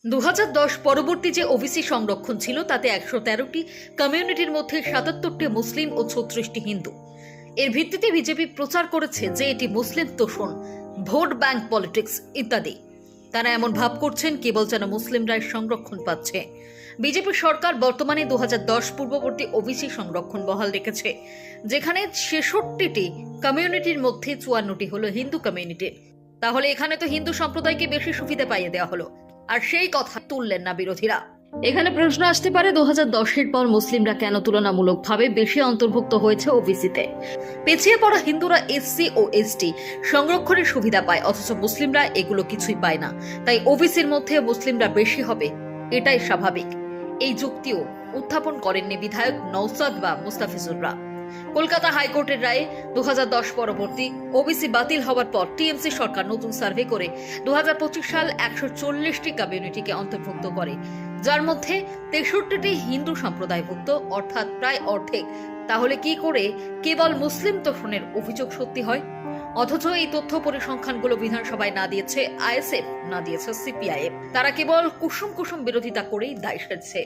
2010 পরবর্তী যে ওবিসি সংরক্ষণ ছিল তাতে 113টি কমিউনিটির মধ্যে 77টি মুসলিম ও 36টি হিন্দু। এর ভিত্তিতে বিজেপি প্রচার করেছে যে এটি মুসলিম তোষণ, ভোট ব্যাংক পলিটিক্স ইত্যাদি। তারা এমন ভাব করছেন কেবল যেন মুসলিমরাই সংরক্ষণ পাচ্ছে। বিজেপি সরকার বর্তমানে 2010 পূর্ববর্তী ওবিসি সংরক্ষণ বহাল রেখেছে, যেখানে 66টি কমিউনিটির মধ্যে 54টি হলো হিন্দু কমিউনিটির। তাহলে এখানে তো হিন্দু সম্প্রদায়কে বেশি সুবিধা পাইয়ে দেওয়া হলো, আর সেই কথা তুললেন না বিরোধীরা। এখানে প্রশ্ন আসতে পারে 2010-এর পর মুসলিমরা কেন তুলনামূলকভাবে বেশি অন্তর্ভুক্ত হয়েছে ওবিসিতে। পিছিয়ে পড়া হিন্দুরা এসসি ও এসটি সংরক্ষণের সুবিধা পায়, অথচ মুসলিমরা এগুলো কিছুই পায় না। তাই ওবিসির মধ্যে মুসলিমরা বেশি হবে, এটাই স্বাভাবিক। এই যুক্তিও উত্থাপন করেননি বিধায়ক নওসাদ বা মুস্তাফিজুররা। কলকাতা হাইকোর্টের রায়ে 2010 পরবর্তী ওবিসি বাতিল হওয়ার পর টিএমসি সরকার নতুন সার্ভে করে 2025 সাল 140টি কমিউনিটিকে অন্তর্ভুক্ত করে, যার মধ্যে 63টি হিন্দু সম্প্রদায়ভুক্ত, অর্থাৎ প্রায় অর্ধেক। তাহলে কি করে কেবল মুসলিম তোষণের অভিযোগ সত্যি হয়? অথচ এই তথ্য পরিসংখ্যানগুলো বিধানসভায় না দিয়েছে আইএসএফ, না দিয়েছে সিপিআইএম। তারা কেবল কুসুম কুসুম বিরোধিতা করেই দায় সাজছে।